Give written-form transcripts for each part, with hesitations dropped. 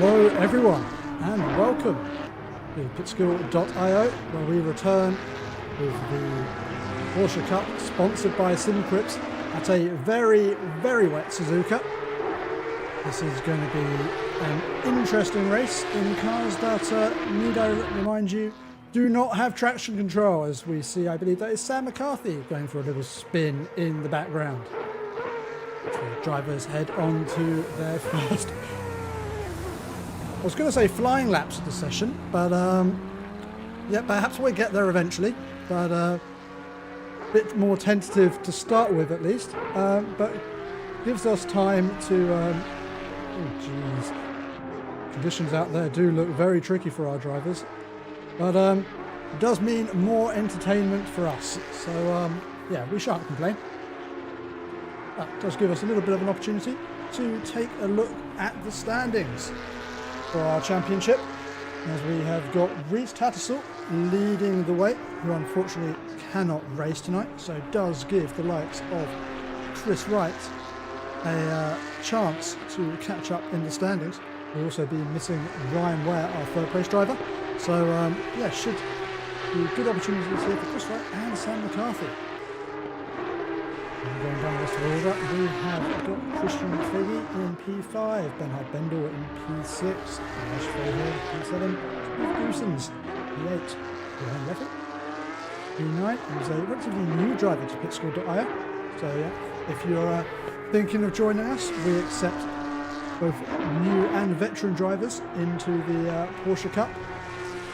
Hello everyone and welcome to pitschool.io, where we return with the Porsche Cup sponsored by SimQuips at a very, very wet Suzuka. This is going to be an interesting race in cars that, need I remind you, do not have traction control, as we see, I believe that is Sam McCarthy going for a little spin in the background. The drivers head on to their first, I was going to say flying laps of the session, but yeah, perhaps we'll get there eventually, but a bit more tentative to start with at least, but gives us time to, oh geez, conditions out there do look very tricky for our drivers, but it does mean more entertainment for us, so yeah, we shan't complain. That does give us a little bit of an opportunity to take a look at the standings for our championship, as we have got Reese Tattersall leading the way, who unfortunately cannot race tonight, so does give the likes of Chris Wright a chance to catch up in the standings. We'll also be missing Ryan Ware, our third place driver, so yeah, should be a good opportunity here for Chris Wright and Sam McCarthy. And going down the rest of the order, we have got Christian Figgy in P5, Bernhard Bendel in P6, Ash Fahey P7, Steve Goosens P8, Johan Leffel P9, and is a relatively new driver to pitschool.io. So yeah, if you're thinking of joining us, we accept both new and veteran drivers into the Porsche Cup.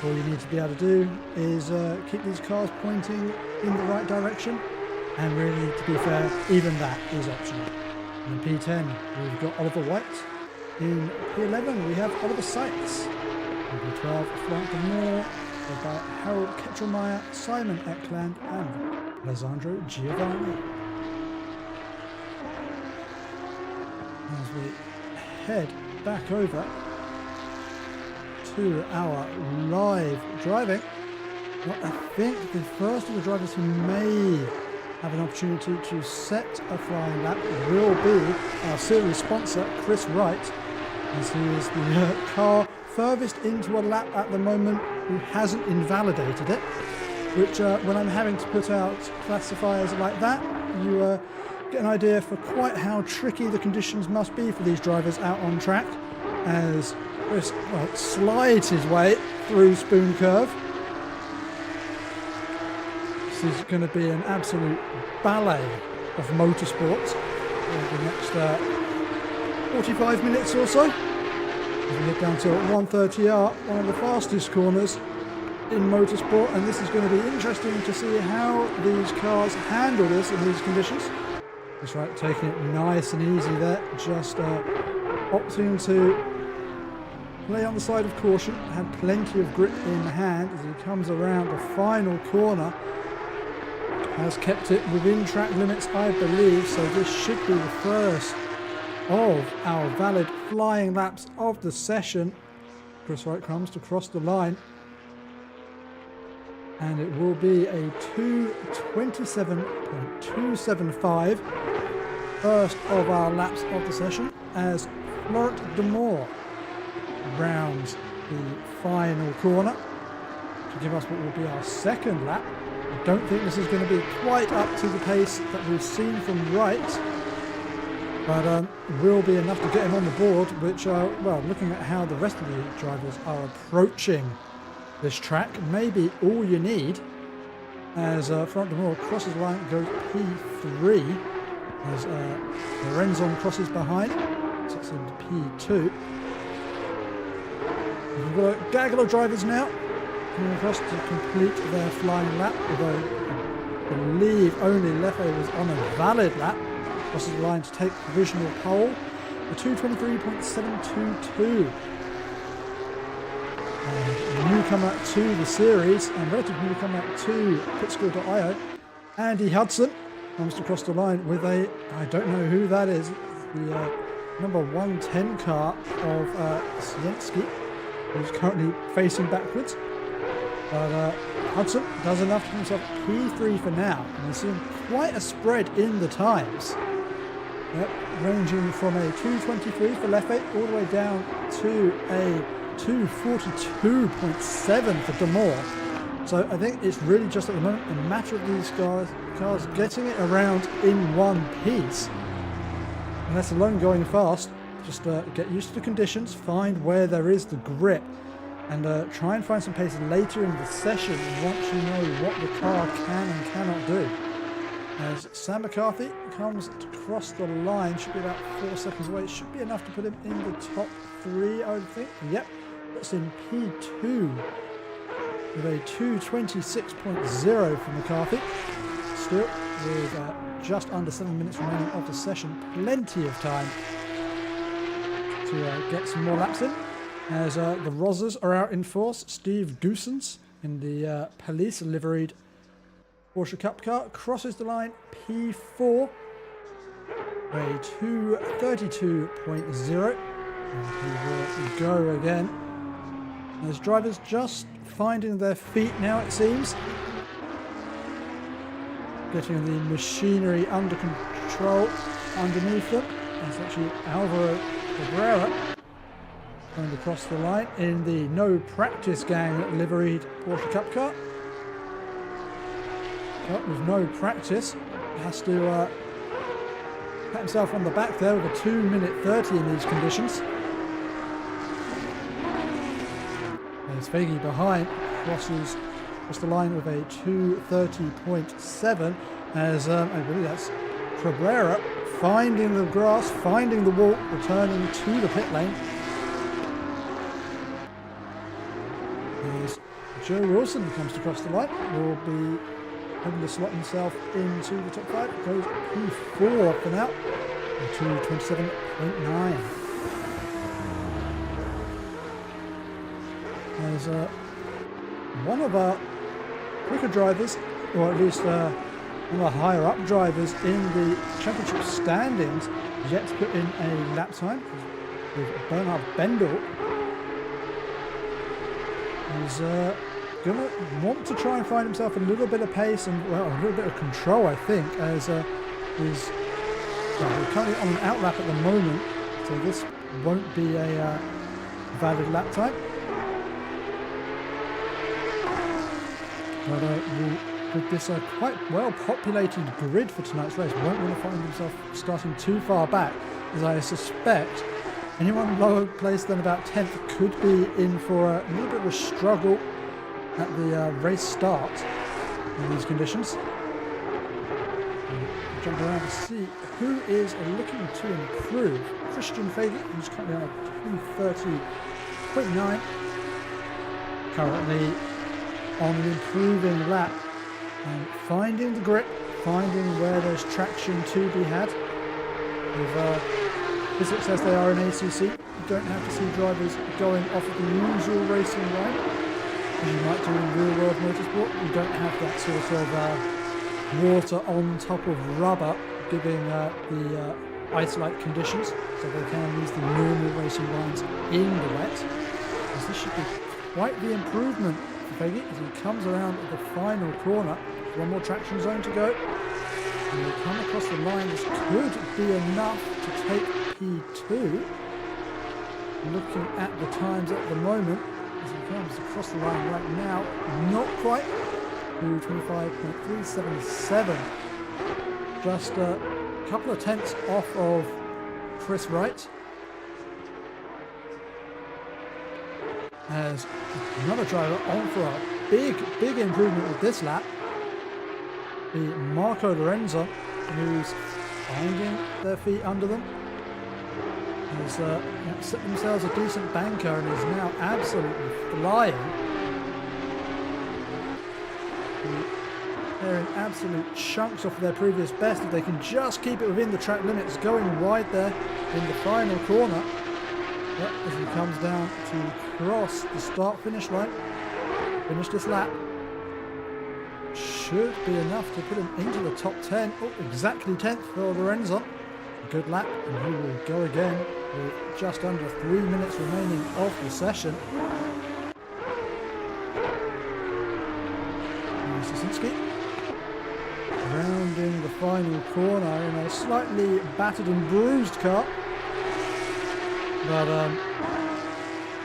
All you need to be able to do is keep these cars pointing in the right direction. And really, to be fair, even that is optional. In P10, we've got Oliver White. In P11, we have Oliver Seitz. In P12, Frank de Moore, led by Harold Ketchelmeyer, Simon Eckland, and Alessandro Giovanni. As we head back over to our live driving, well, I think the first of the drivers who may have an opportunity to set a flying lap will be our series sponsor, Chris Wright, as he is the car furthest into a lap at the moment who hasn't invalidated it, which when I'm having to put out classifiers like that, you get an idea for quite how tricky the conditions must be for these drivers out on track, as Chris slides his way through Spoon Curve. This is going to be an absolute ballet of motorsports over the next 45 minutes or so. As we get down to 130R, one of the fastest corners in motorsport, and this is going to be interesting to see how these cars handle this in these conditions. That's right, taking it nice and easy there, just opting to play on the side of caution, had plenty of grip in hand as he comes around the final corner. Has kept it within track limits, I believe, so this should be the first of our valid flying laps of the session. Chris Wright comes to cross the line, and it will be a 2:27.275 first of our laps of the session, as Florent de Moore rounds the final corner to give us what will be our second lap. I don't think this is going to be quite up to the pace that we've seen from Wright, but will be enough to get him on the board, which, well, looking at how the rest of the drivers are approaching this track, may be all you need, as Florent de Moore crosses the line, goes P3, as Lorenzon crosses behind, sits into P2. We've got a gaggle of drivers now coming across to complete their flying lap, although I believe only Leffe was on a valid lap, crosses the line to take provisional pole, a 2:23.722. Newcomer to the series, and relative newcomer to pitschool.io, Andy Hudson comes to cross the line with a, I don't know who that is, the number 110 car of Sienski, who's currently facing backwards. But Hudson does enough to himself P3 for now, and we're seeing quite a spread in the times. Yep, ranging from a 223 for Leffe all the way down to a 242.7 for Damore. So I think it's really just at the moment a matter of these cars getting it around in one piece. And that's alone going fast. Just get used to the conditions, find where there is the grip, and try and find some pace later in the session once you know what the car can and cannot do. As Sam McCarthy comes to cross the line, should be about 4 seconds away. It should be enough to put him in the top 3, I would think. Yep, that's in P2 with a 226.0 for McCarthy. Still with just under 7 minutes remaining of the session. Plenty of time to get some more laps in. As the Rozzers are out in force. Steve Dusens in the police liveried Porsche Cup car crosses the line P4, a 232.0, and he will go again. As drivers just finding their feet now, it seems, getting the machinery under control underneath them. It's actually Alvaro Cabrera going across the line in the no practice gang liveried Porsche Cup car. But with no practice, he has to pat himself on the back there with a 2:30 in these conditions. There's Faggy behind, crosses the line with a 2:30.7 as I believe that's Cabrera finding the grass, finding the wall, returning to the pit lane. As Joe Wilson comes to cross the line, will be able to slot himself into the top 5. Goes P4 for now, 2:27.9. As one of our quicker drivers, or at least one of the higher up drivers in the championship standings, yet to put in a lap time with Bernard Bendel. He's going to want to try and find himself a little bit of pace and a little bit of control, I think, as he's currently on an outlap at the moment, so this won't be a valid lap time. But with this quite well populated grid for tonight's race, won't want to find himself starting too far back, as I suspect anyone lower placed than about 10th could be in for a little bit of a struggle at the race start in these conditions. Jump around to see who is looking to improve. Christian Faggy, who's currently on a 2:30.9, currently on an improving lap and finding the grip, finding where there's traction to be had. With physics as they are in ACC, you don't have to see drivers going off of the usual racing line as you might do in real world motorsport. You don't have that sort of water on top of rubber giving the ice-like conditions, so they can use the normal racing lines in the wet. As this should be quite the improvement for Faggy as he comes around the final corner. One more traction zone to go. And we come across the line. This could be enough to take P2. Looking at the times at the moment, as he comes across the line right now, not quite. 2:25.377. Just a couple of tenths off of Chris Wright. As another driver on for a big improvement with this lap. The Marco Lorenzo, who's finding their feet under them. Has set themselves a decent banker and is now absolutely flying. They're in absolute chunks off of their previous best. If they can just keep it within the track limits, going wide there in the final corner. Yep, as he comes down to cross the start-finish line, finish this lap. Should be enough to put him into the top 10. Oh, exactly 10th for Lorenzo. A good lap, and he will go again with just under 3 minutes remaining of the session. Suzuka rounding the final corner in a slightly battered and bruised car. But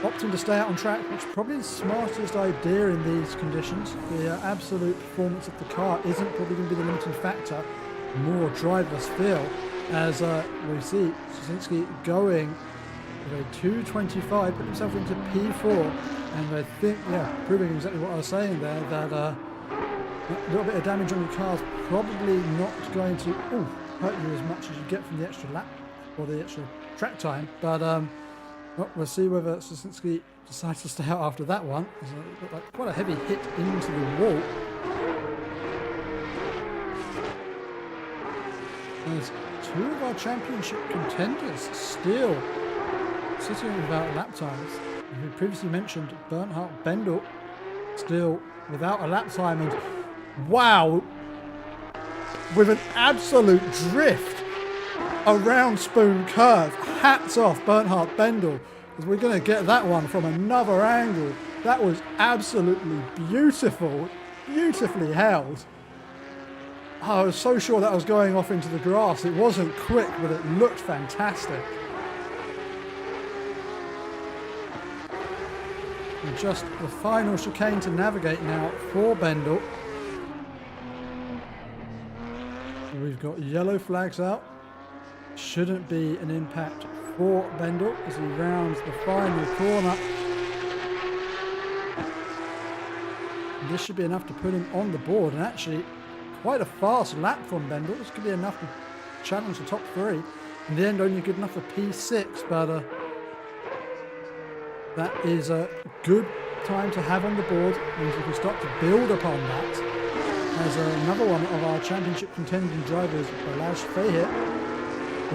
opting to stay out on track, which is probably the smartest idea in these conditions. The absolute performance of the car isn't probably going to be the limiting factor. More driverless feel, as we see Suzuka going with a 225, put himself into P4, and I think, proving exactly what I was saying there, that a little bit of damage on your car is probably not going to hurt you as much as you get from the extra lap or the extra track time. But well, we'll see whether Suzuka decides to stay out after that one. It looked like quite a heavy hit into the wall. There's two of our championship contenders still sitting without lap times. We previously mentioned Bernhard Bendel still without a lap time, and wow, with an absolute drift around Spoon Curve. Hats off Bernhard Bendel, because we're going to get that one from another angle. That was absolutely beautiful, beautifully held. I was so sure that was going off into the grass. It wasn't quick, but it looked fantastic. And just the final chicane to navigate now for Bendel. We've got yellow flags out. Shouldn't be an impact for Bendel as he rounds the final corner. And this should be enough to put him on the board, and actually quite a fast lap from Bendel. This could be enough to challenge the top three. In the end, only good enough for P6, but that is a good time to have on the board. Means we can start to build upon that. As another one of our championship contending drivers, Balazs Fahir,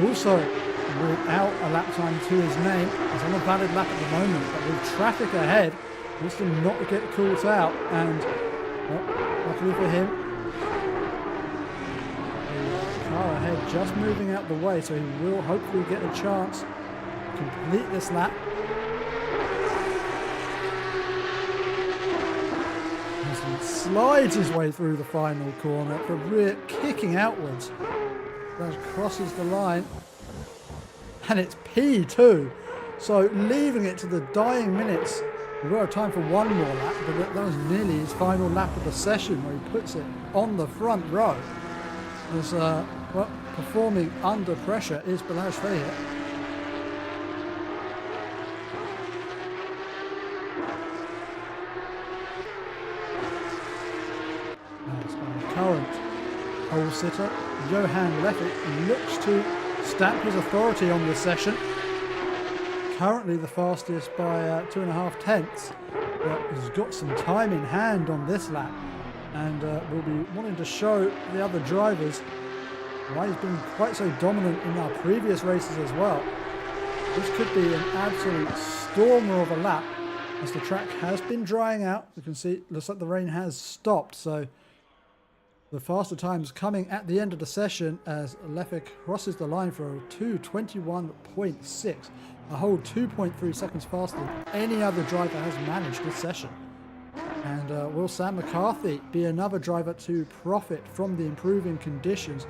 also without a lap time to his name. He's on a valid lap at the moment, but with traffic ahead, wants to not get caught out. And well, luckily for him, car ahead just moving out the way, so he will hopefully get a chance to complete this lap. As he slides his way through the final corner, the rear kicking outwards. That crosses the line, and it's P2, so leaving it to the dying minutes. We will have time for one more lap, but that was nearly his final lap of the session, where he puts it on the front row. As well, performing under pressure is Balazs Fahir. As our current pole sitter, Johan Leffert, looks to stamp his authority on this session. Currently the fastest by 2.5 tenths, but has got some time in hand on this lap, and will be wanting to show the other drivers why he's been quite so dominant in our previous races as well. This could be an absolute stormer of a lap, as the track has been drying out. You can see it looks like the rain has stopped, so the faster times coming at the end of the session as Leffert crosses the line for a 2:21.6, a whole 2.3 seconds faster than any other driver has managed this session. And will Sam McCarthy be another driver to profit from the improving conditions?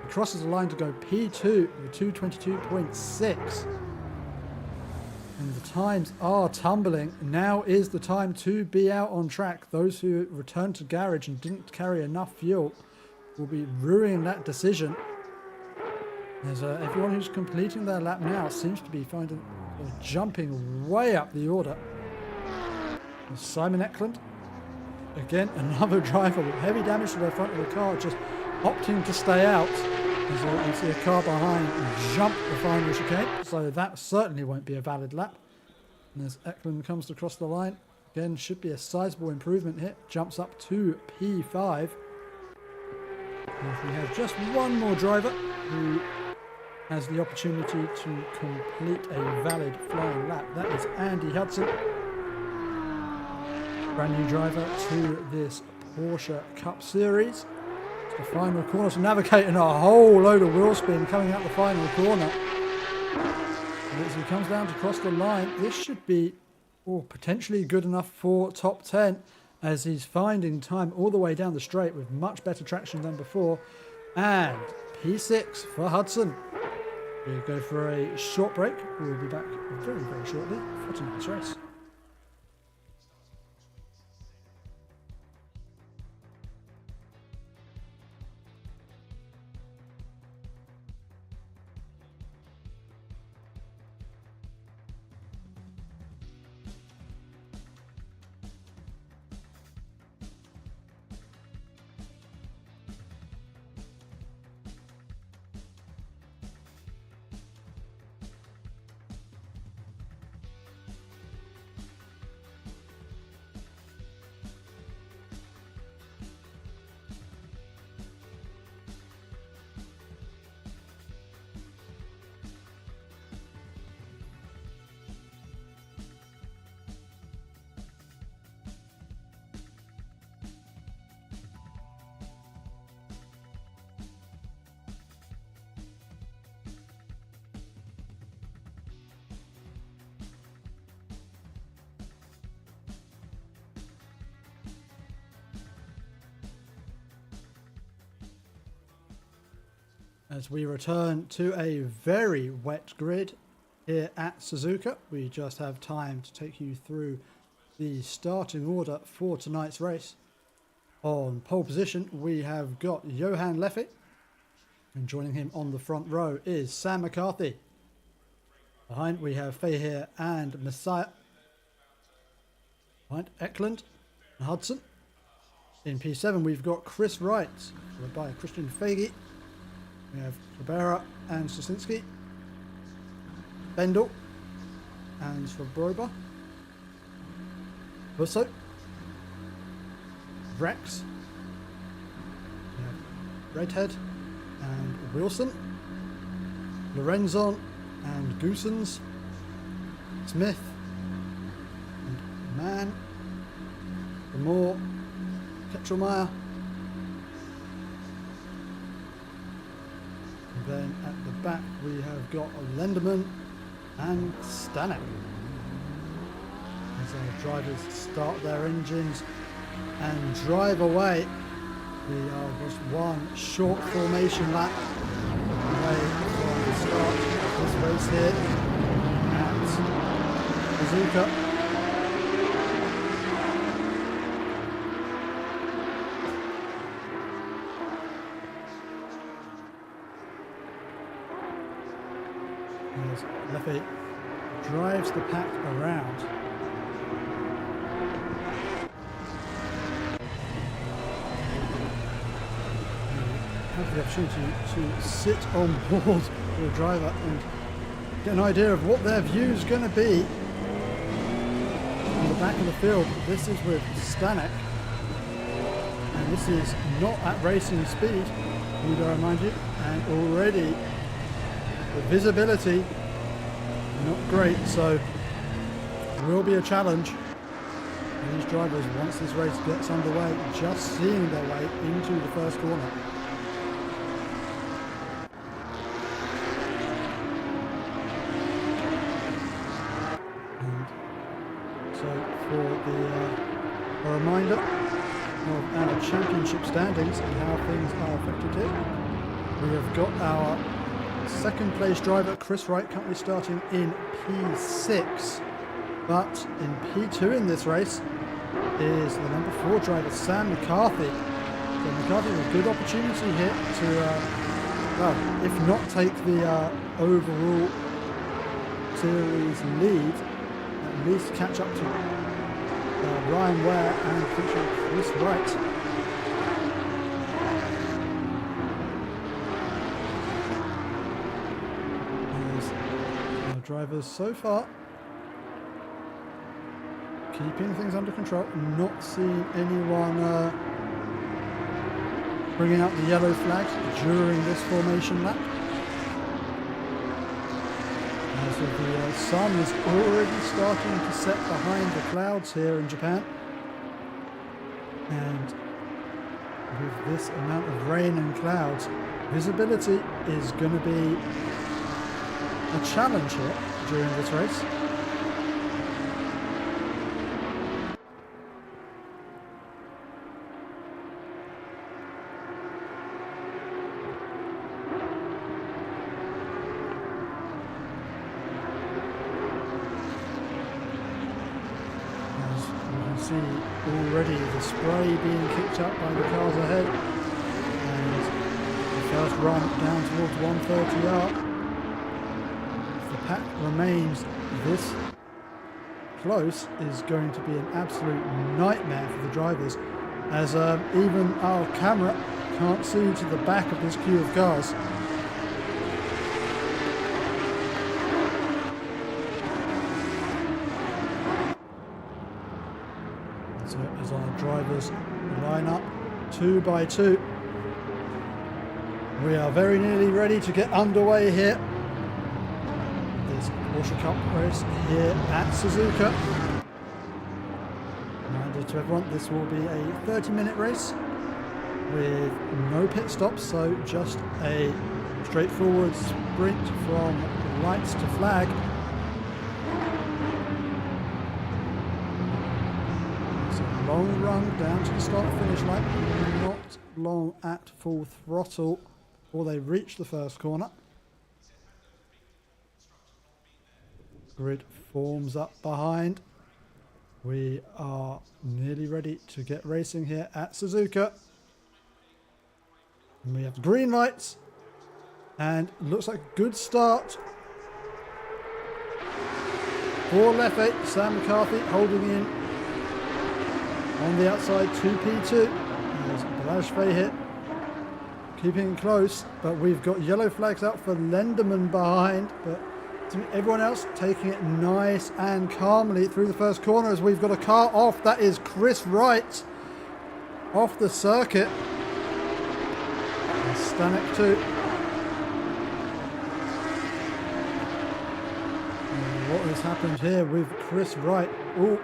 He crosses the line to go P2 with 2:22.6. And the times are tumbling. Now is the time to be out on track. Those who returned to garage and didn't carry enough fuel will be ruining that decision. As everyone who's completing their lap now seems to be jumping way up the order. And Simon Eklund, again another driver with heavy damage to the front of the car, just opting to stay out. As you see a car behind jump the final chicane, so that certainly won't be a valid lap. And as Eklund comes across the line, again should be a sizable improvement here, jumps up to P5. And if we have just one more driver who has the opportunity to complete a valid flying lap, that is Andy Hudson. Brand new driver to this Porsche Cup Series. The final corner, so navigating a whole load of wheel spin coming out the final corner. And as he comes down to cross the line, this should be potentially good enough for top 10, as he's finding time all the way down the straight with much better traction than before. And P6 for Hudson. We go for a short break. We'll be back very, very shortly for tonight's race. As we return to a very wet grid here at Suzuka, we just have time to take you through the starting order for tonight's race. On pole position, we have got Johan Leffy, and joining him on the front row is Sam McCarthy. Behind we have Fahir and Messiah. Behind Eklund and Hudson. In P7 we've got Chris Wright, followed by Christian Fagey. We have Cabrera and Sosinski, Bendel and Svobroba, Busso, Rex, we have Redhead and Wilson, Lorenzon and Goosens, Smith and Mann, Moore, Ketrelmeyer. Then at the back we have got Lenderman and Stanek. As our drivers start their engines and drive away, we are just one short formation lap away from the start of this race here at Suzuka. As Leffy drives the pack around. Have the opportunity to sit on board the driver and get an idea of what their view is going to be on the back of the field. This is with Stanek, and this is not at racing speed, need I remind you, and already the visibility not great, so it will be a challenge for these drivers once this race gets underway, just seeing their way into the first corner. And so for a reminder of our championship standings and how things are affected here, we have got our second place driver Chris Wright currently starting in P6, but in P2 in this race is the number 4 driver Sam McCarthy. So McCarthy with a good opportunity here to, well, if not take the overall series lead, at least catch up to Ryan Ware and Chris Wright. Drivers so far keeping things under control, not seeing anyone bringing out the yellow flag during this formation lap. As the sun is already starting to set behind the clouds here in Japan, and with this amount of rain and clouds, visibility is going to be a challenge here during this race. see already the spray being kicked up by the cars ahead. And the first run down towards 130 up. If the pack remains this close, is going to be an absolute nightmare for the drivers, as even our camera can't see to the back of this queue of cars. So as our drivers line up 2 by 2, we are very nearly ready to get underway here. This Porsche Cup race here at Suzuka. Reminder to everyone, this will be a 30-minute race with no pit stops, so just a straightforward sprint from lights to flag. Long run down to the start finish line, not long at full throttle before they reach the first corner. Grid forms up behind. We are nearly ready to get racing here at Suzuka. And we have green lights, and looks like a good start for Leffe. Sam McCarthy holding in on the outside, 2P2. There's Balazs Fahit keeping close, but we've got yellow flags out for Lenderman behind, but everyone else taking it nice and calmly through the first corner as we've got a car off. That is Chris Wright off the circuit. And Stanek too. And what has happened here with Chris Wright? Oh,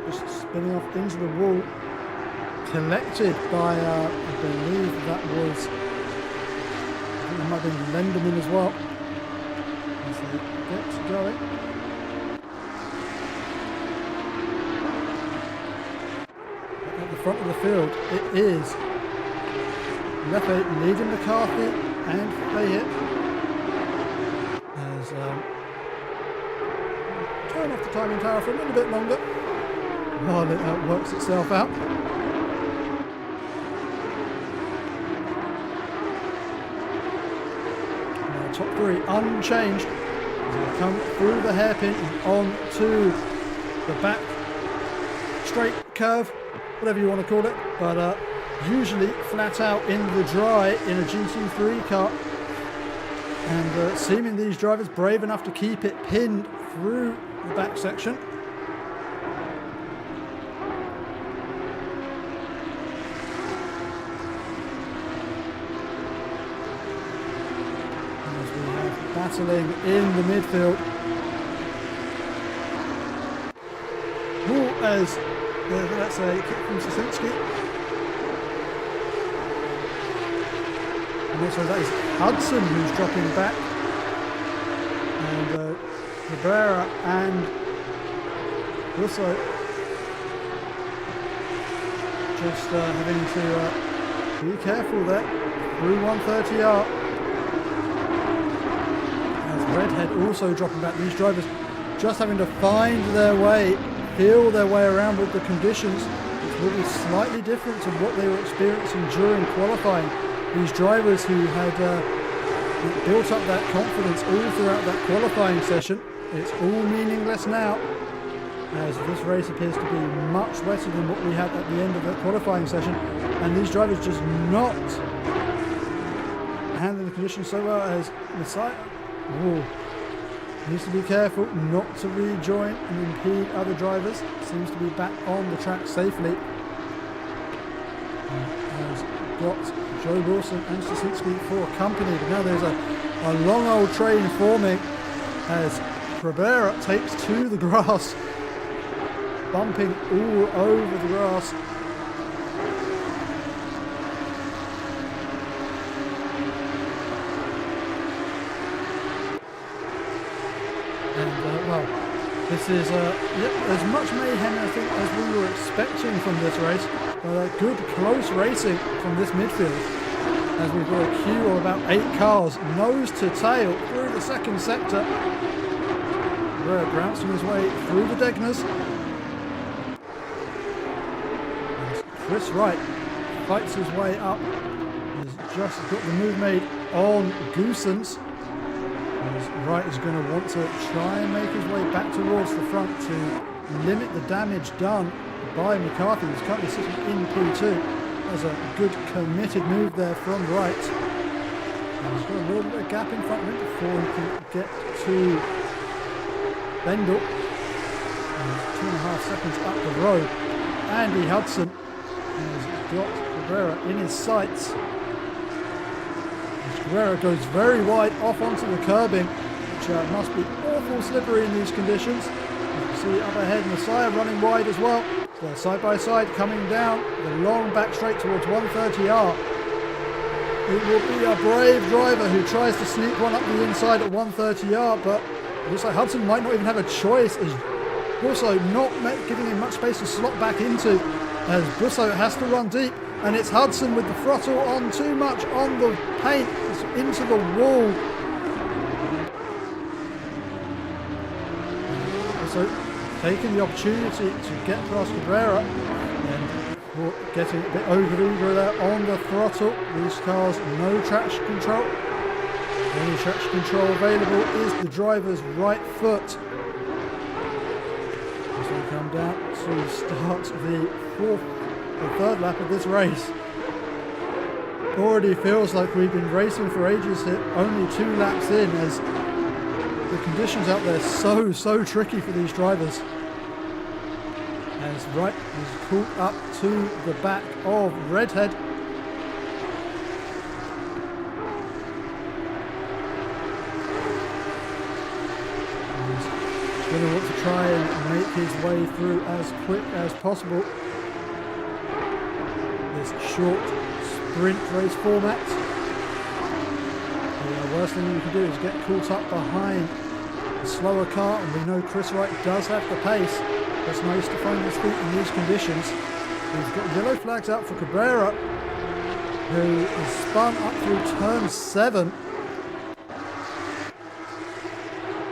just spinning off into the wall, collected by, I believe that was, I think it might have been Lenderman as well, as they get going. At the front of the field, it is Leffe leading McCarthy and Fahit. As turn off the timing tower for a little bit longer while it works itself out. Now top 3 unchanged as we come through the hairpin and on to the back straight curve, whatever you want to call it, but usually flat out in the dry in a GT3 car. And seeming these drivers brave enough to keep it pinned through the back section. Battling in the midfield. Ooh, as that's a kick from Suzuka. And also that is Hudson who's dropping back. And Cabrera and also just having to be careful there through 130R. Redhead also dropping back. These drivers just having to find their way, feel their way around with the conditions, which will be slightly different to what they were experiencing during qualifying. These drivers who had built up that confidence all throughout that qualifying session, it's all meaningless now, as this race appears to be much wetter than what we had at the end of the qualifying session, and these drivers just not handling the conditions so well. As Messiah needs to be careful not to rejoin and impede other drivers. Seems to be back on the track safely. Has got Joe Wilson and Stasinski for company, but now there's a long old train forming as Cabrera takes to the grass, bumping all over the grass. This is as much mayhem, I think, as we were expecting from this race. Good close racing from this midfield, as we've got a queue of about 8 cars, nose to tail through the second sector. We're bouncing his way through the Degners. Chris Wright fights his way up. He's just got the move made on Goossens. Wright is going to want to try and make his way back towards the front to limit the damage done by McCarthy, who's currently sitting in P2. That's a good committed move there from Wright. And he's got a little bit of gap in front of him before he can get to Bendel. And 2.5 seconds up the road. Andy Hudson has got Cabrera in his sights. Cabrera goes very wide off onto the curbing, which must be awful slippery in these conditions. You can see up ahead Messiah running wide as well. They're side by side coming down the long back straight towards 130R. It will be a brave driver who tries to sneak one up the inside at 130R, but it looks like Hudson might not even have a choice, as Busso not giving him much space to slot back into, as Busso has to run deep. And it's Hudson with the throttle on too much on the paint. It's into the wall. So taking the opportunity to get past Cabrera and getting a bit over there on the throttle. These cars, no traction control. The only traction control available is the driver's right foot. As we come down to start the third lap of this race. Already feels like we've been racing for ages here, only 2 laps in, as the conditions out there are so tricky for these drivers. As Wright is caught up to the back of Redhead. He's going to want to try and make his way through as quick as possible. Short sprint race format. The worst thing you can do is get caught up behind a slower car, and we know Chris Wright does have the pace. It's nice to find his feet in these conditions. We've got yellow flags out for Cabrera, who is spun up through turn 7.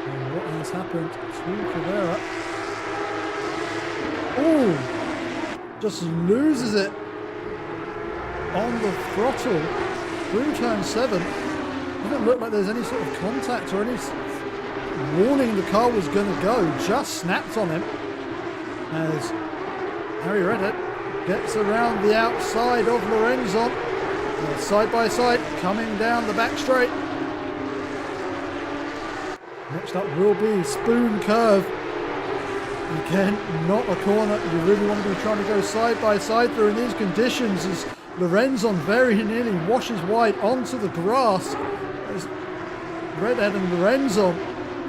And what has happened to Cabrera? Oh, just loses it on the throttle through turn 7. Doesn't look like there's any sort of contact or any warning the car was going to go. Just snapped on him as Harry Redhead gets around the outside of Lorenzon. Side by side coming down the back straight. Next up will be Spoon Curve. Again, not a corner you really want to be trying to go side by side through in these conditions, as Lorenzon very nearly washes wide onto the grass as Redhead and Lorenzon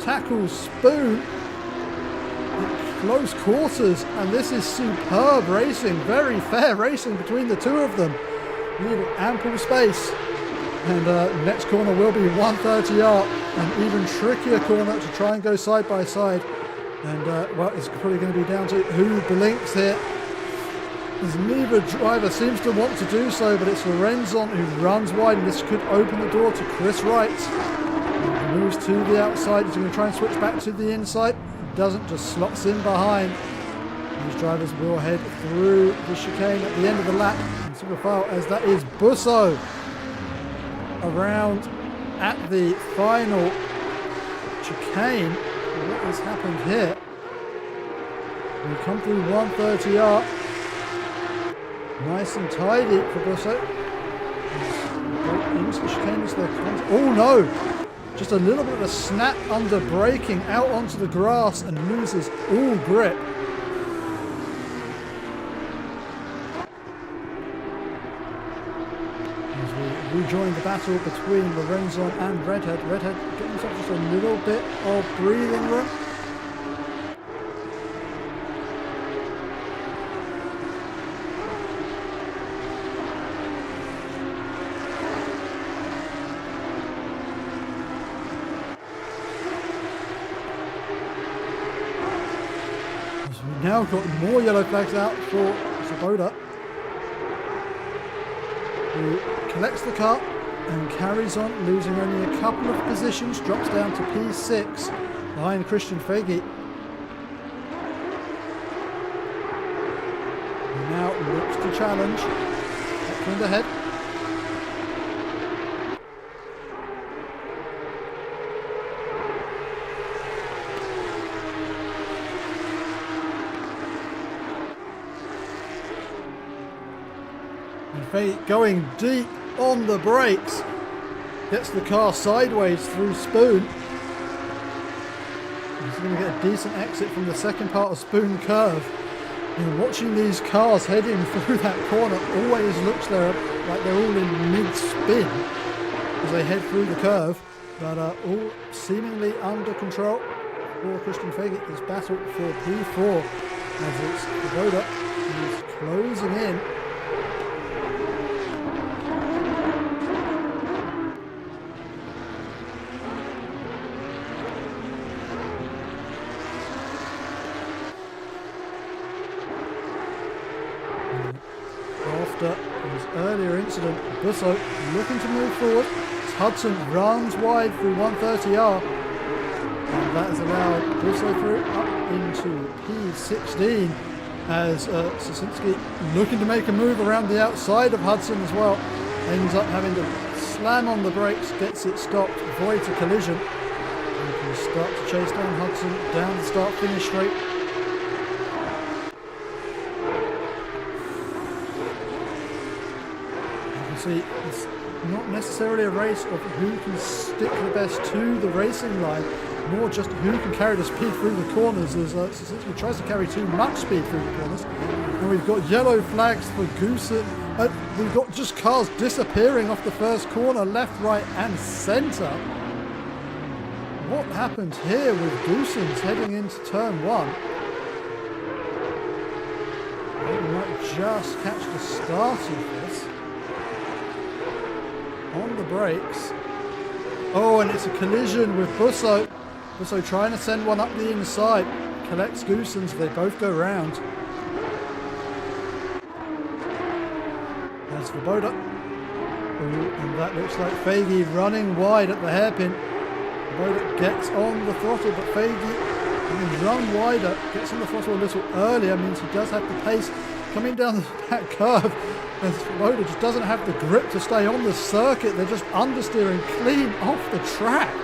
tackles Spoon at close quarters, and this is superb racing, very fair racing between the two of them. Leaving ample space, and next corner will be 130R, an even trickier corner to try and go side by side, and well, it's probably going to be down to who blinks here. As neither driver seems to want to do so, but it's Lorenzon who runs wide, and this could open the door to Chris Wright. He moves to the outside. He's going to try and switch back to the inside. He doesn't, just slots in behind. These drivers will head through the chicane at the end of the lap in single file, as that is Busso around at the final chicane. What has happened here? We come through 130R. Nice and tidy for Busso. Into the chicane as they're oh no! Just a little bit of a snap under braking out onto the grass and loses all grip. As we rejoin the battle between Lorenzon and Redhead. Redhead getting himself just a little bit of breathing room. Now got more yellow flags out for Svoboda, who collects the car and carries on, losing only a couple of positions, drops down to P6 behind Christian Fegi. Now looks to challenge. Eklund ahead. And Fate going deep on the brakes. Gets the car sideways through Spoon. He's going to get a decent exit from the second part of Spoon Curve. And watching these cars heading through that corner always looks like they're all in mid-spin as they head through the curve, but all seemingly under control for Christian Fagin. This battle for P4 as it's Voda who's closing in. After his earlier incident, Busso looking to move forward. Hudson runs wide through 130R, and that has allowed Busso through up into P16 as Sosinski looking to make a move around the outside of Hudson as well. Ends up having to slam on the brakes, gets it stopped, avoids a collision, and can start to chase down Hudson down the start-finish straight. See, it's not necessarily a race of who can stick the best to the racing line, more just who can carry the speed through the corners, as Suzuka tries to carry too much speed through the corners. And we've got yellow flags for Goosen. We've got just cars disappearing off the first corner, left, right and centre. What happened here with Goosen's heading into turn one? We might just catch the start of this. On the brakes. Oh, and it's a collision with Busso. Busso trying to send one up the inside. Collects Goosen, so they both go round. There's Svoboda. And that looks like Fagin running wide at the hairpin. Svoboda gets on the throttle, but Fagin can run wider, gets on the throttle a little earlier, means he does have the pace coming down the back curve. And Svoboda just doesn't have the grip to stay on the circuit. They're just understeering clean off the track.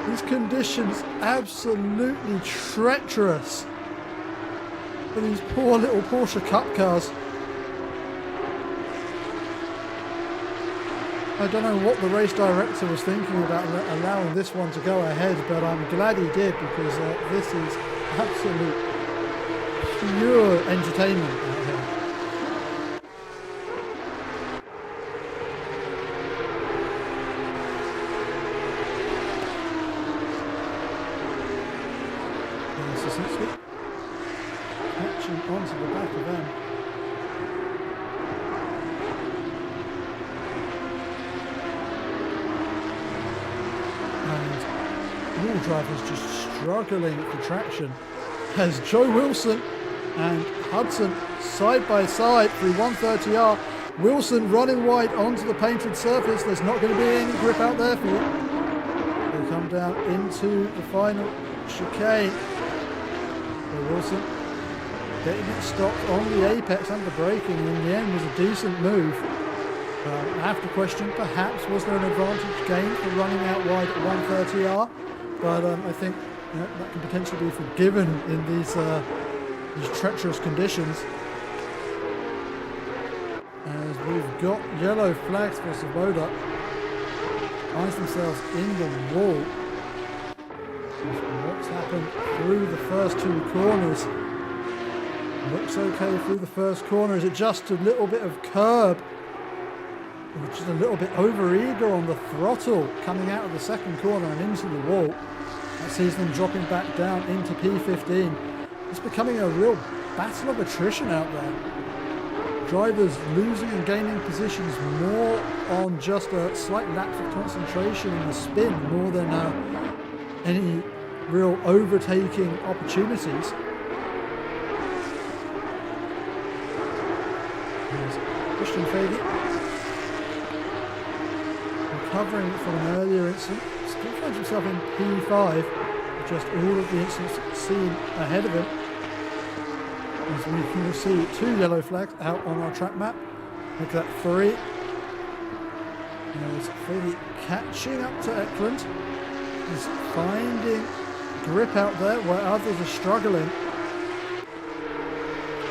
These conditions absolutely treacherous for these poor little Porsche Cup cars. I don't know what the race director was thinking about allowing this one to go ahead, but I'm glad he did, because this is absolute pure entertainment out here. Catching onto the back of them. And all drivers just struggling for traction as Joe Wilson and Hudson side by side through 130R. Wilson running wide onto the painted surface. There's not going to be any grip out there for it. They come down into the final chicane. Wilson getting it stopped on the apex and the braking, and in the end was a decent move. I have to question, perhaps was there an advantage gained for running out wide at 130R, but I think that can potentially be forgiven in these treacherous conditions. As we've got yellow flags for Svoboda, finds themselves in the wall. What's happened through the first two corners? Looks okay through the first corner. Is it just a little bit of curb? Or just a little bit over eager on the throttle coming out of the second corner and into the wall? That sees them dropping back down into P15. It's becoming a real battle of attrition out there. Drivers losing and gaining positions more on just a slight lapse of concentration in the spin, more than any real overtaking opportunities. There's Christian Fagin recovering from an earlier incident, still finds himself in P5, with just all of the incidents seen ahead of him. As we can see 2 yellow flags out on our track map. Make that 3. There's Feli catching up to Eklund. He's finding grip out there where others are struggling.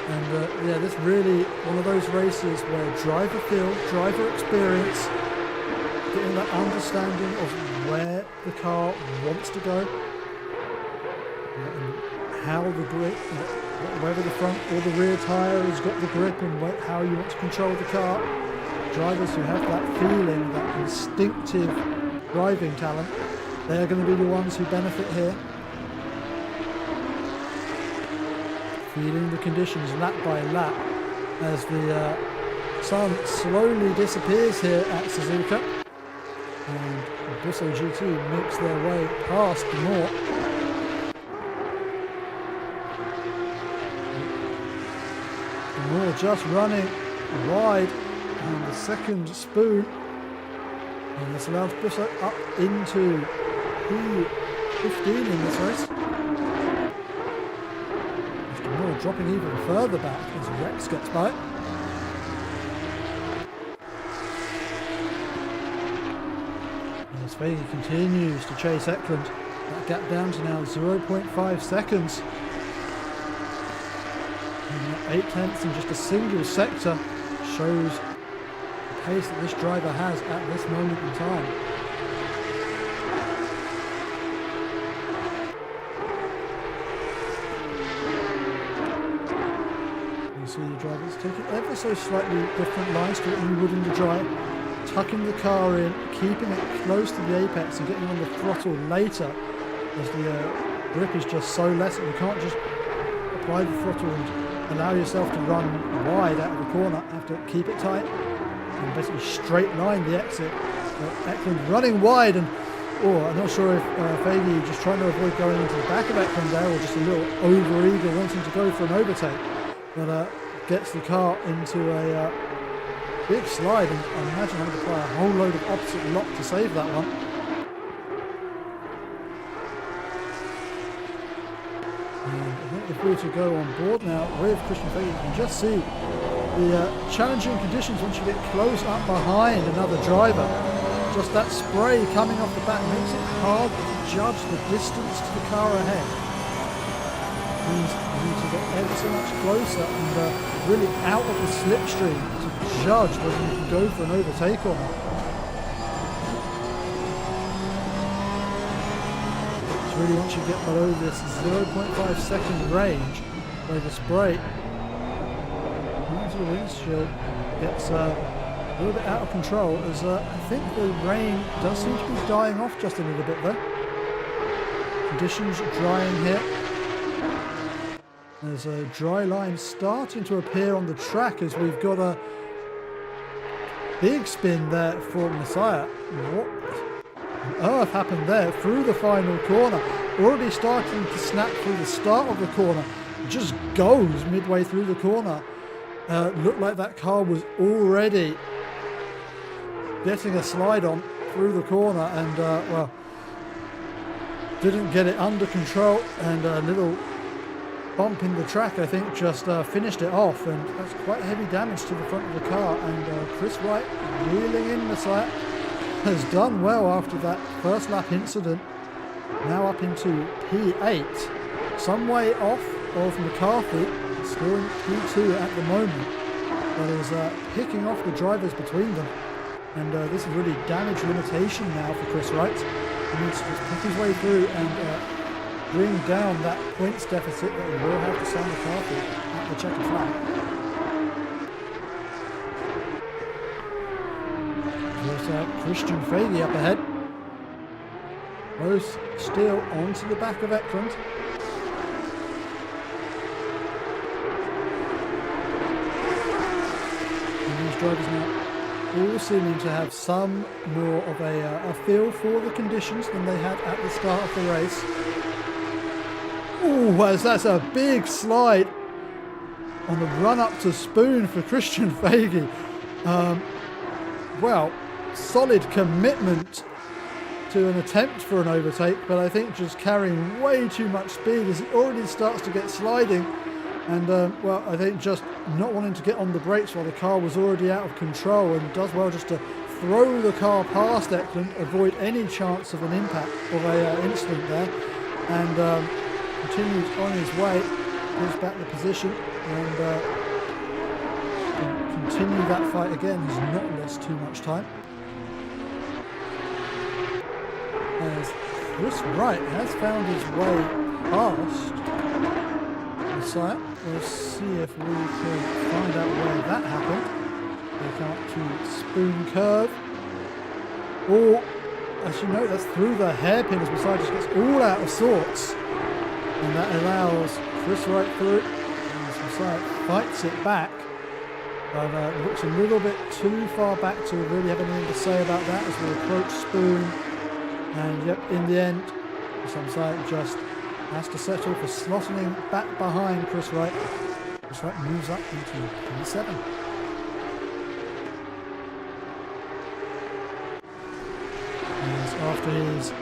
And yeah, this really one of those races where driver feel, driver experience, getting that understanding of where the car wants to go, and how the grip, whether the front or the rear tyre has got the grip, and how you want to control the car. Drivers who have that feeling, that instinctive driving talent, they're going to be the ones who benefit here. Feeling the conditions lap by lap as the sun slowly disappears here at Suzuka. And Busso GT makes their way past the Moore. The Moore just running wide on the second spoon. And this allows Busso up into P15 in this race. Moore dropping even further back as Rex gets by. As Feli continues to chase Eklund, that gap down to now 0.5 seconds. And 8 tenths in just a single sector shows the pace that this driver has at this moment in time. See the drivers taking ever so slightly different lines to what you would in the dry, tucking the car in, keeping it close to the apex and getting on the throttle later as the grip is just so less that you can't just apply the throttle and allow yourself to run wide out of the corner. You have to keep it tight and basically straight line the exit. Eklund running wide, and I'm not sure if Feli just trying to avoid going into the back of Eklund there, or just a little over-eager wanting to go for an overtake. But gets the car into a big slide, and I imagine having to apply a whole load of opposite lock to save that one. And I think if we were to go on board now with Christian Feli, you can just see the challenging conditions once you get close up behind another driver. Just that spray coming off the back makes it hard to judge the distance to the car ahead. Means you need to get ever so much closer and really out of the slipstream to judge whether you can go for an overtake or not. It's really once you get below this 0.5 second range where the spray into the windshield gets a little bit out of control, as I think the rain does seem to be dying off just a little bit there. Conditions drying here. There's a dry line starting to appear on the track as we've got a big spin there for Messiah. What on earth happened there through the final corner? Already starting to snap through the start of the corner. Just goes midway through the corner. Looked like that car was already getting a slide on through the corner, and well, didn't get it under control, and a little bump in the track, I think, just finished it off, and that's quite heavy damage to the front of the car. And Chris Wright, wheeling in Messiah, has done well after that first lap incident. Now up into P8, some way off of McCarthy, still in P2 at the moment, but is picking off the drivers between them. And this is really damage limitation now for Chris Wright. He needs to just pick his way through and bring down that points deficit that he will have to Sam McCarthy at the checkered flag. There's Christian Feli up ahead. Both still onto the back of Eklund. And these drivers now all seeming to have some more of a feel for the conditions than they had at the start of the race. Oh, that's a big slide on the run-up to spoon for Christian Feli. Well, solid commitment to an attempt for an overtake, but I think just carrying way too much speed as it already starts to get sliding. And, well, I think just not wanting to get on the brakes while the car was already out of control, and does well just to throw the car past Eklund, avoid any chance of an impact or a incident there, and continues on his way, gives back the position, and continue that fight again. He's not lost too much time. As Chris Wright has found his way past Messiah. We'll see if we can find out where that happened. They come up to Spoon Curve. Or, as you know, that's through the hairpin as Messiah just gets all out of sorts. And that allows Chris Wright through. As Messiah fights it back. But looks a little bit too far back to really have anything to say about that as we approach Spoon. And yep, in the end, Messiah just has to settle for slotting back behind Chris Wright. Chris Wright moves up into P7. As after his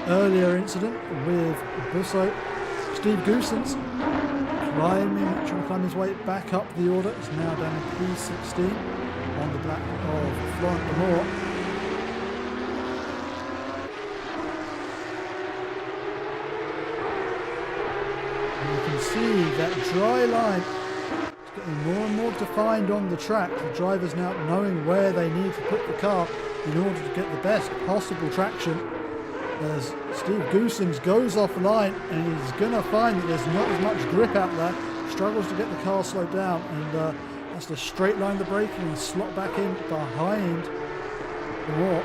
earlier incident with Busso, Steve Goosens trying to climb his way back up the order. Is now down in P16 on the back of Florent Lamore. See that dry line is getting more and more defined on the track. The drivers now knowing where they need to put the car in order to get the best possible traction. As Steve Goosens goes offline, and he's going to find that there's not as much grip out there, struggles to get the car slowed down, and has to straight line the braking and slot back in behind the wall.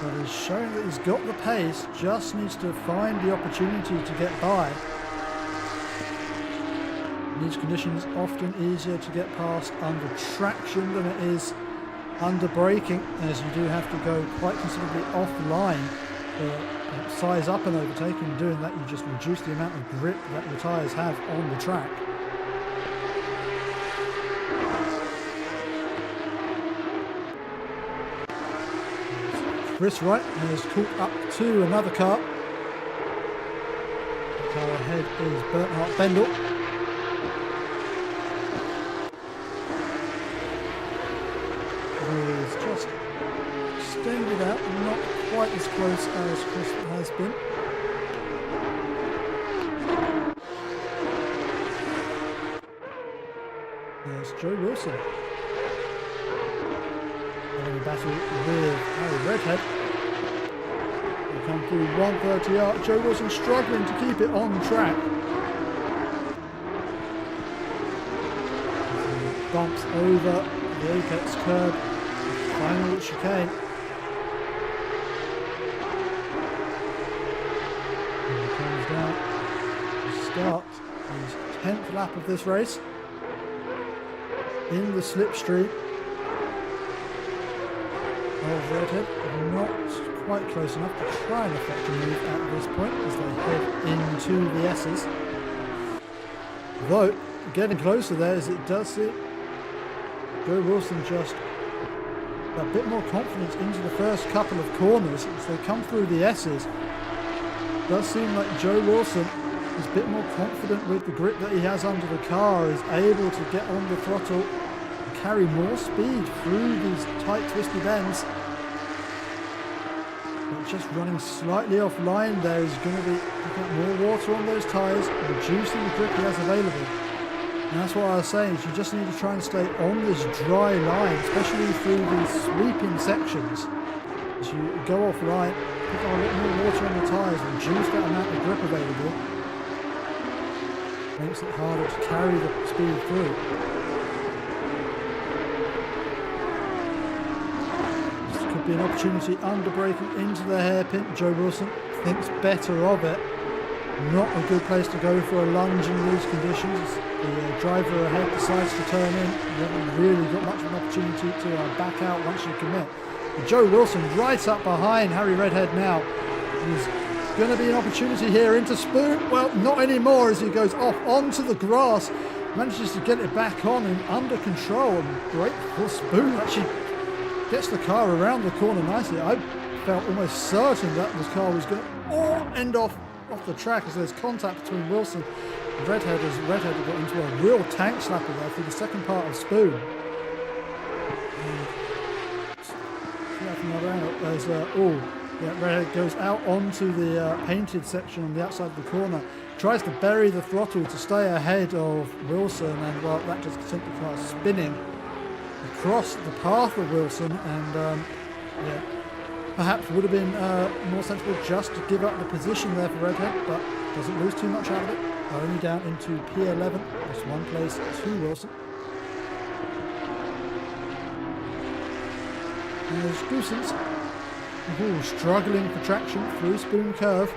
But he's showing that he's got the pace, just needs to find the opportunity to get by. In these conditions, often easier to get past under traction than it is under braking, as you do have to go quite considerably offline to size up an overtake, and doing that you just reduce the amount of grip that your tyres have on the track. Chris Wright has caught up to another car. The car ahead is Bernhard Bendel. He's just extended out, not quite as close as Chris has been. There's Joe Wilson. In battle with Harry Redhead. They come through 130 out. Joe Wilson struggling to keep it on track. He bumps over the apex curb. Final chicane. And he comes down to start his 10th lap of this race in the slipstream of Redhead. Not quite close enough to try and affect the move at this point as they head into the S's. Though, getting closer there, as it does seem Joe Wilson just a bit more confidence into the first couple of corners as they come through the S's. It does seem like Joe Wilson is a bit more confident with the grip that he has under the car, is able to get on the throttle and carry more speed through these tight twisty bends. But just running slightly offline there is going to be picking up more water on those tyres, reducing the grip he has available. And that's what I was saying, is you just need to try and stay on this dry line, especially through these sweeping sections. As you go offline, pick up a little more water on the tyres, reduce that amount of grip available. Makes it harder to carry the speed through. This could be an opportunity under braking into the hairpin. Joe Wilson thinks better of it. Not a good place to go for a lunge in these conditions. The driver ahead decides to turn in. You haven't really got much of an opportunity to back out once you commit. But Joe Wilson right up behind Harry Redhead now. There's going to be an opportunity here into Spoon. Well, not anymore as he goes off onto the grass. Manages to get it back on and under control. And great for Spoon. Actually gets the car around the corner nicely. I felt almost certain that this car was going to end off off the track as there's contact between Wilson and Redhead, as Redhead got into a real tank slapper there through the second part of Spoon. Another angle as Redhead goes out onto the painted section on the outside of the corner, tries to bury the throttle to stay ahead of Wilson, and well, that just sent the car spinning across the path of Wilson, and perhaps would have been more sensible just to give up the position there for Redhead, but doesn't lose too much out of it. Only down into P11, just one place to Wilson. And there's Goosens, struggling for traction through Spoon Curve,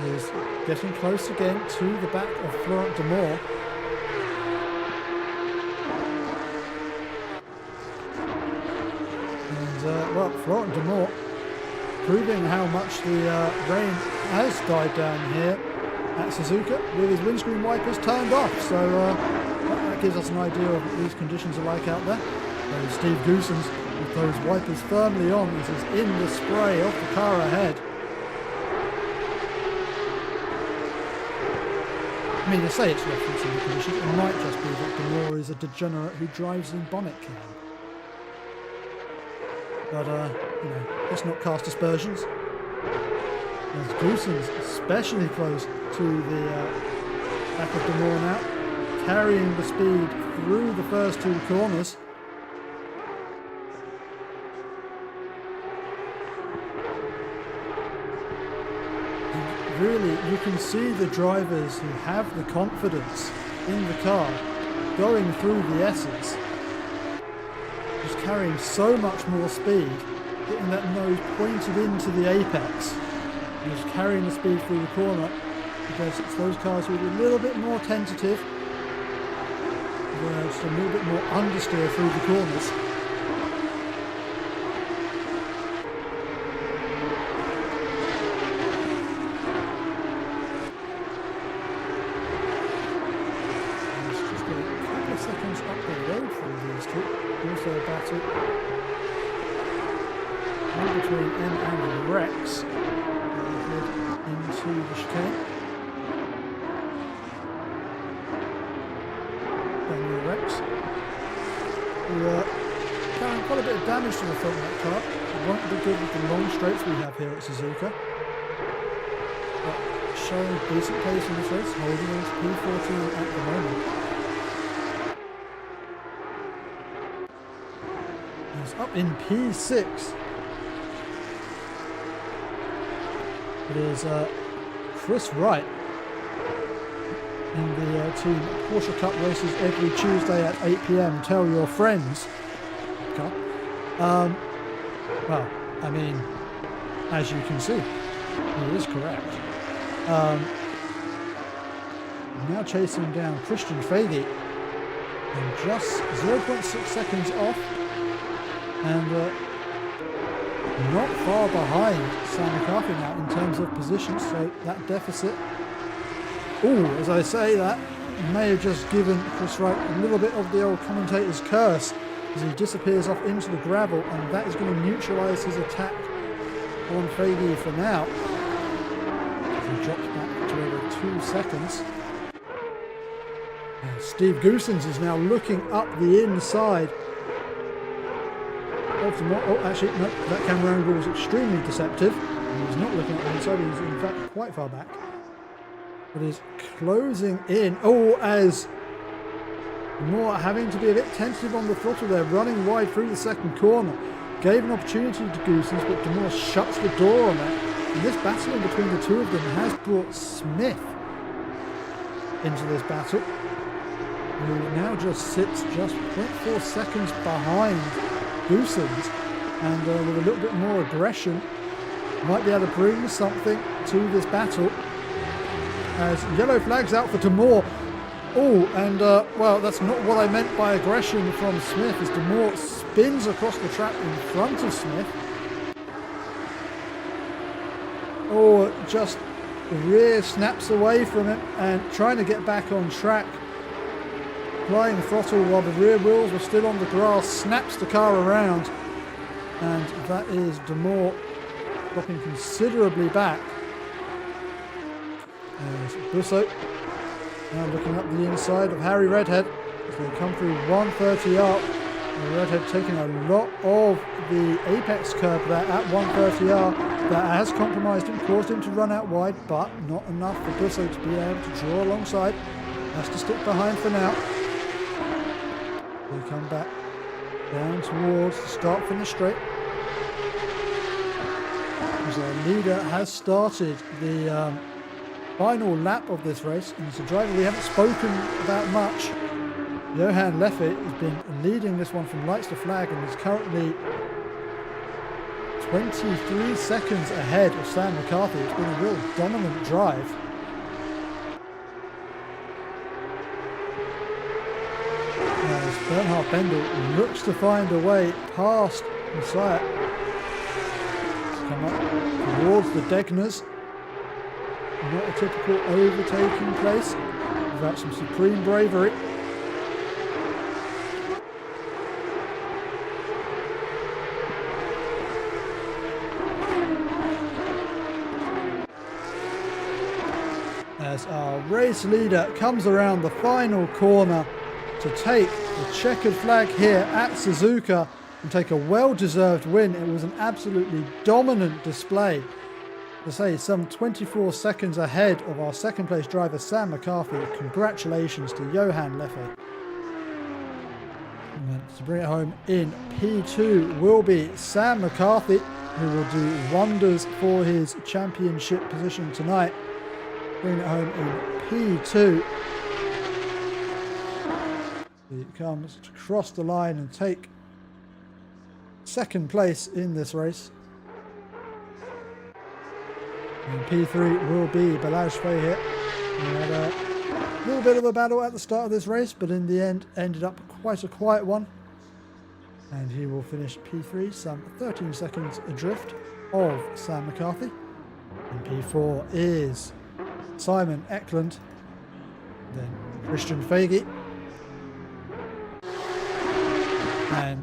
is getting close again to the back of Florent de Moor. And well, Florent de Moor proving how much the rain has died down here at Suzuka with his windscreen wipers turned off, so that gives us an idea of what these conditions are like out there. There's Steve Goosens with those wipers firmly on as he's in the spray off the car ahead. I mean, I say it's referencing the conditions, it might just be that de Moor is a degenerate who drives in bonnet cam. But, you know, let's not cast aspersions. As Goosens especially close to the back of de Moor now, carrying the speed through the first two corners. Really, you can see the drivers who have the confidence in the car going through the S's, just carrying so much more speed, getting that nose pointed into the apex, and just carrying the speed through the corner, because it's those cars who are a little bit more tentative, just a little bit more understeer through the corners. Also a battle in between M and Rex head into the chicane. Daniel Rex, who carrying quite a bit of damage to the front of that car. It won't be good with the long straights we have here at Suzuka, but showing decent pace in this race, holding on to P14 at the moment. Up in P6, it is Chris Wright in the team Porsche Cup races every Tuesday at 8 PM. Tell your friends. Well, I mean, as you can see, he is correct. Now chasing down Christian Faggy, and just 0.6 seconds off. And not far behind Sam McCarthy now in terms of position, so that deficit, as I say that, may have just given Chris Wright a little bit of the old commentator's curse as he disappears off into the gravel, and that is going to neutralise his attack on Faggy for now. He drops back to over 2 seconds. And Steve Goosens is now looking up the inside. Actually, no, that camera angle was extremely deceptive. He's not looking at the inside, he's in fact quite far back. But he's closing in. As Moore having to be a bit tentative on the throttle there, running wide through the second corner. Gave an opportunity to Goosens, but de Moor shuts the door on that. And this battle in between the two of them has brought Smith into this battle, who now just sits just 0.4 seconds behind Goosens, and with a little bit more aggression might be able to bring something to this battle, as yellow flags out for de Moor. Well, that's not what I meant by aggression from Smith, as de Moor spins across the track in front of Smith. Just the rear snaps away from him and trying to get back on track. Applying the throttle while the rear wheels were still on the grass, snaps the car around, and that is de Moor dropping considerably back. There's Busso. Now looking up the inside of Harry Redhead as they come through 130 up. And Redhead taking a lot of the apex curb there at 130R. That has compromised him, caused him to run out wide, but not enough for Busso to be able to draw alongside. Has to stick behind for now. They come back down towards the start-finish straight. As our leader has started the final lap of this race, and it's a driver we haven't spoken about much. Johan Leffe has been leading this one from lights to flag and is currently 23 seconds ahead of Sam McCarthy. It's been a real dominant drive. As Bernhard Bendel looks to find a way past Messiah. Come up towards the Degners. Not a typical overtaking place without some supreme bravery. As our race leader comes around the final corner to take the checkered flag here at Suzuka and take a well-deserved win. It was an absolutely dominant display. To say, some 24 seconds ahead of our second place driver Sam McCarthy. Congratulations to Johan Leffe. And to bring it home in P2 will be Sam McCarthy, who will do wonders for his championship position tonight. Bring it home in P2. He comes to cross the line and take second place in this race. And P3 will be Balazs here. We had a little bit of a battle at the start of this race, but in the end ended up quite a quiet one. And he will finish P3, some 13 seconds adrift of Sam McCarthy. And P4 is Simon Eklund, then Christian Fagey, and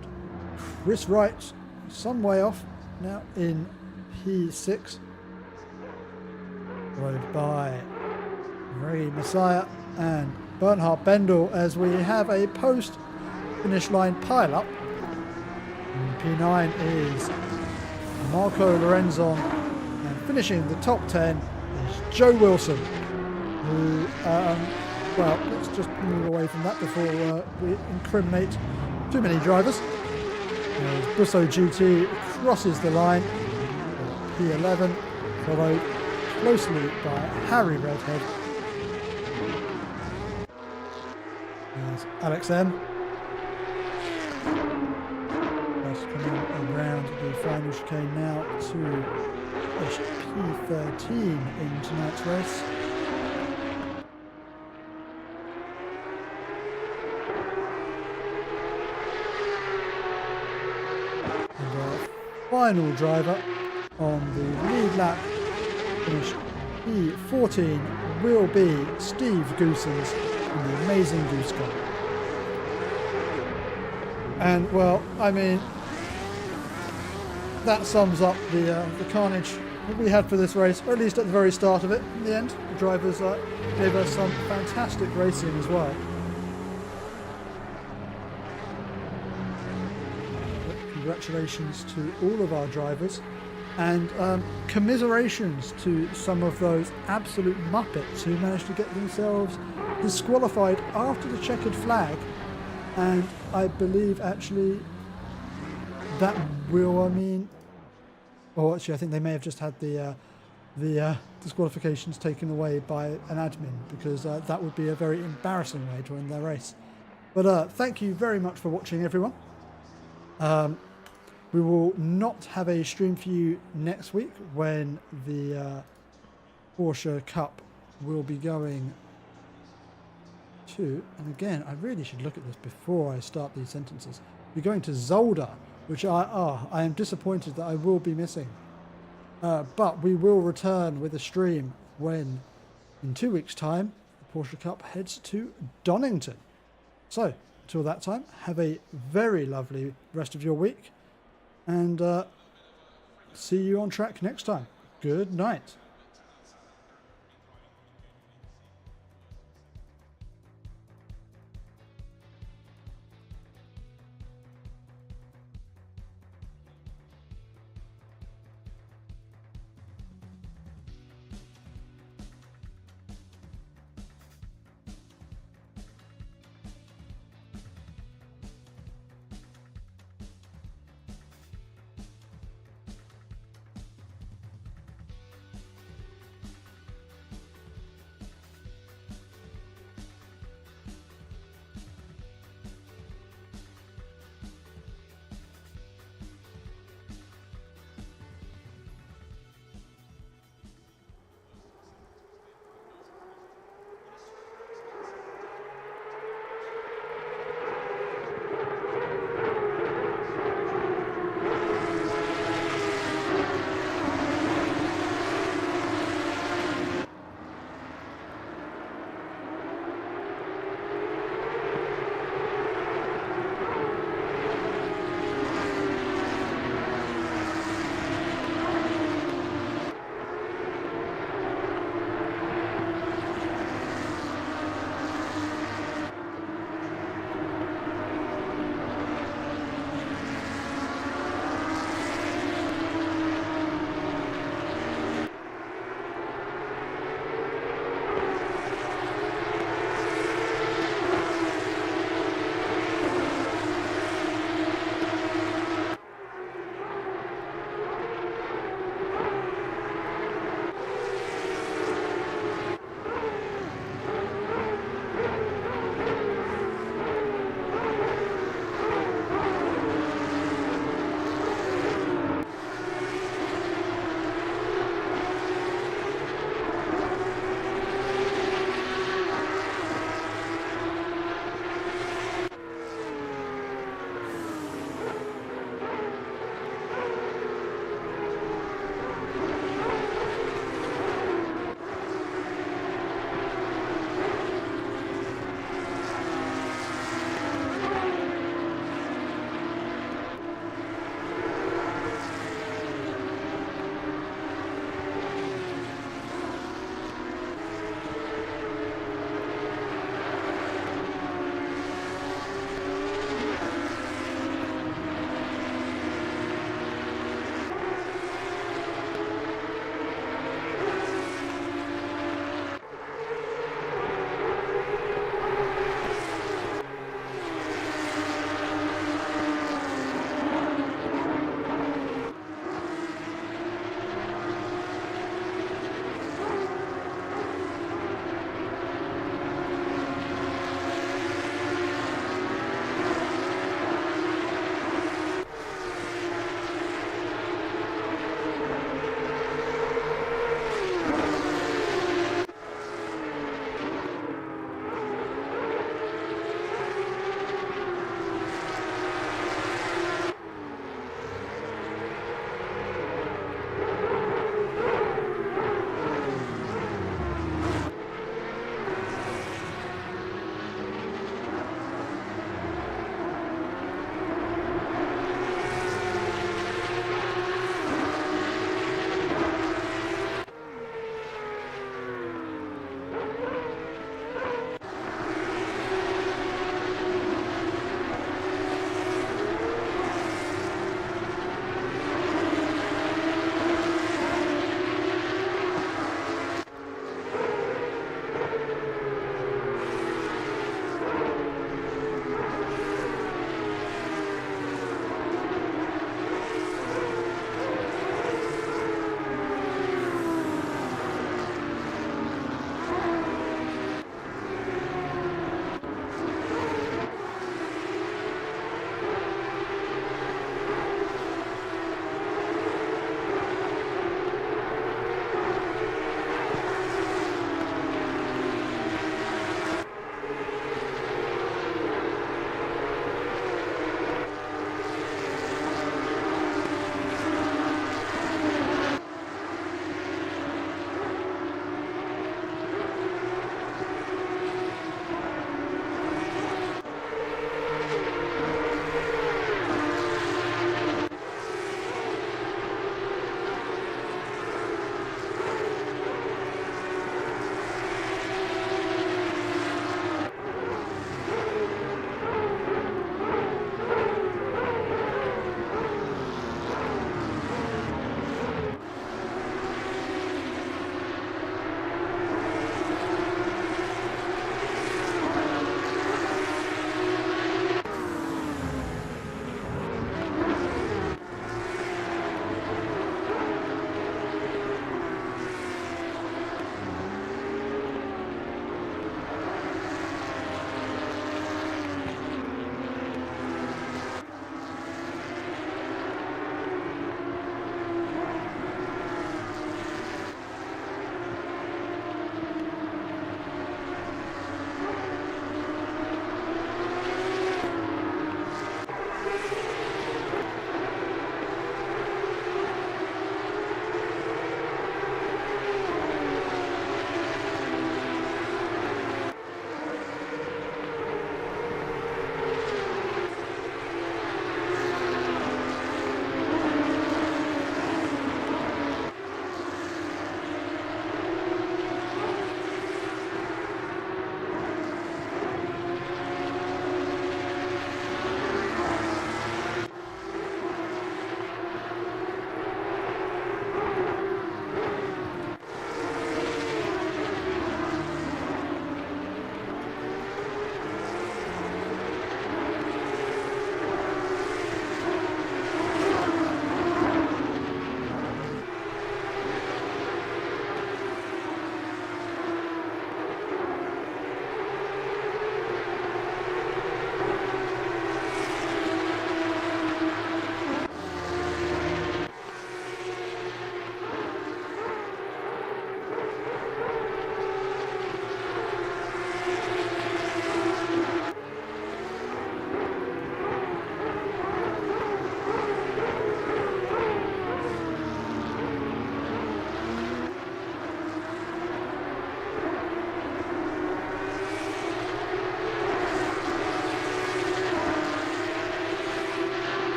Chris Wright, some way off now in P6, followed by Ray Messiah and Bernhard Bendel as we have a post-finish line pile-up. P9 is Marco Lorenzon, and finishing the top 10 is Joe Wilson, who, well, let's just move away from that before we incriminate too many drivers. As Busso GT crosses the line, P11, followed closely by Harry Redhead. There's Alex M. That's coming around the final chicane now to P13 in tonight's race. And our final driver on the lead lap, finish P14, will be Steve Goosens in the Amazing Goose Cup. And, well, I mean, that sums up the carnage that we had for this race, or at least at the very start of it. In the end, the drivers gave us some fantastic racing as well. But congratulations to all of our drivers, and commiserations to some of those absolute muppets who managed to get themselves disqualified after the checkered flag. And I believe actually that will, I mean, or actually I think they may have just had the disqualifications taken away by an admin, because that would be a very embarrassing way to end their race. But thank you very much for watching, everyone. We will not have a stream for you next week when the Porsche Cup will be going to, and again, I really should look at this before I start these sentences. We're going to Zolder, which I am disappointed that I will be missing. But we will return with a stream when, in 2 weeks' time, the Porsche Cup heads to Donington. So, until that time, have a very lovely rest of your week, and see you on track next time. Good night.